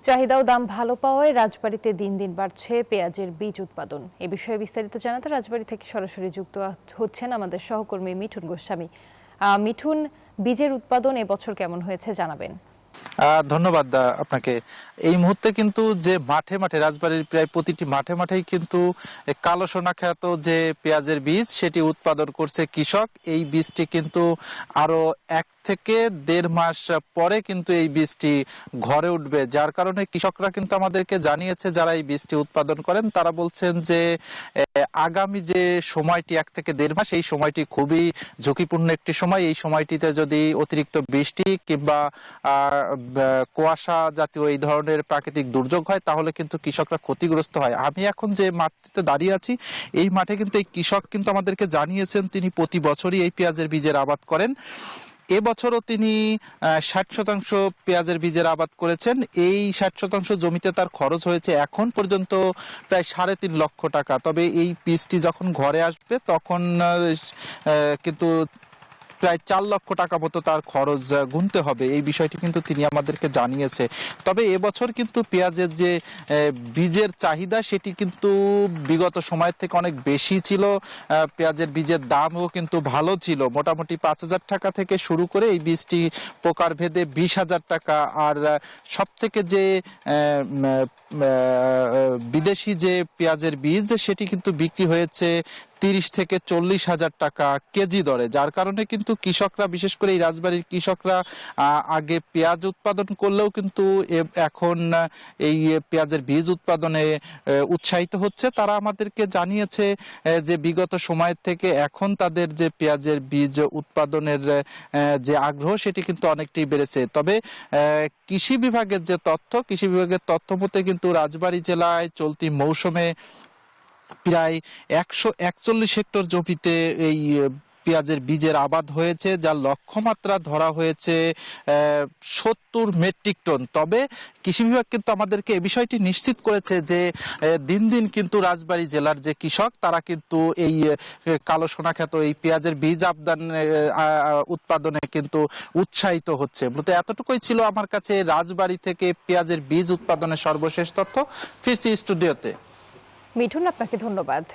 চাহিদা ও দাম ভালো পাওয়ায় রাজবাড়ীতে দিন দিন বাড়ছে পেঁয়াজের বীজ উৎপাদন। এ বিষয়ে বিস্তারিত জানাতে রাজবাড়ী থেকে সরাসরি যুক্ত হচ্ছেন আমাদের সহকর্মী মিঠুন গোস্বামী। মিঠুন, বীজের উৎপাদন এবছর কেমন হয়েছে জানাবেন? ধন্যবাদ আপনাকে। এই মুহূর্তে কিন্তু যে মাঠে মাঠে রাজবাড়ীর প্রায় প্রতিটি মাঠে মাঠেই কিন্তু কালো সোনা খ্যাত যে পেঁয়াজের বীজ সেটি উৎপাদন করছে কৃষক। এই বীজটি কিন্তু আরো 1 থেকে 1.5 মাস পরে কিন্তু এই বীজটি ঘরে উঠবে, যার কারণে কৃষকরা কিন্তু আমাদেরকে জানিয়েছে, যারা এই বীজটি উৎপাদন করেন তারা বলছেন যে আগামী যে সময়টি 1 থেকে 1.5 মাস, এই সময়টি খুবই ঝুঁকিপূর্ণ একটি সময়। এই সময়টিতে যদি অতিরিক্ত বৃষ্টি কিংবা কুয়াশা জাতীয় এই ধরনের প্রাকৃতিক দুর্যোগ হয় তাহলে কিন্তু কৃষকরা ক্ষতিগ্রস্ত হয়। আমি এখন যে মাঠটিতে দাঁড়িয়ে আছি, এই মাঠে কিন্তু এই কৃষক কিন্তু আমাদেরকে জানিয়েছেন তিনি প্রতি বছরই এই পেঁয়াজের বীজের আবাদ করেন। এবছরও তিনি 60% পেঁয়াজের বীজের আবাদ করেছেন। এই 60% জমিতে তার খরচ হয়েছে এখন পর্যন্ত প্রায় 3.5 লক্ষ টাকা। তবে এই বীজটি যখন ঘরে আসবে তখন কিন্তু প্রায় 4 লক্ষ টাকা মতো তার খরচ গুনতে হবে। এই বিষয়টি কিন্তু তিনি আমাদেরকে জানিয়েছে। তবে এবছর কিন্তু পেঁয়াজের যে বীজের চাহিদা সেটি কিন্তু বিগত সময়ের থেকে অনেক বেশি ছিল। পেঁয়াজের বীজের দামও কিন্তু ভালো ছিল, মোটামুটি 5,000 টাকা থেকে শুরু করে এই বীজটি প্রকার ভেদে 20,000 টাকা। আর সব থেকে যে বিদেশি যে পেঁয়াজের বীজ সেটি কিন্তু বিক্রি হয়েছে 30 থেকে 40 হাজার টাকা কেজি দরে, যার কারণে কিন্তু কৃষকরা, বিশেষ করে এই রাজবাড়ির কৃষকরা আগে পেঁয়াজ উৎপাদন করলেও কিন্তু এখন এই পেঁয়াজের বীজ উৎপাদনে উৎসাহিত হচ্ছে। তারা আমাদেরকে জানিয়েছে যে বিগত সময়ের থেকে এখন তাদের যে পেঁয়াজের বীজ উৎপাদনের যে আগ্রহ সেটি কিন্তু অনেকটাই বেড়েছে। তবে কৃষি বিভাগের যে তথ্য, কৃষি বিভাগের তথ্য মতে কিন্তু রাজবাড়ী জেলায় চলতি মৌসুমে প্রায় 141 হেক্টর জমিতে এই পেঁয়াজের বীজের আবাদ হয়েছে, যার লক্ষ্যমাত্রা ধরা হয়েছে 70 মেট্রিক টন। তবে কৃষি বিভাগ কিন্তু আমাদেরকে এই বিষয়টি নিশ্চিত করেছে যে দিন দিন কিন্তু রাজবাড়ী জেলার যে কৃষক তারা কিন্তু এই কালো সোনা খ্যাত এই পেঁয়াজের বীজ উৎপাদনে কিন্তু উৎসাহিত হচ্ছে। মূলত এতটুকুই ছিল আমার কাছে রাজবাড়ী থেকে পেঁয়াজের বীজ উৎপাদনের সর্বশেষ তথ্য। ফিরছি স্টুডিওতে। মিঠুন, আপনাকে ধন্যবাদ।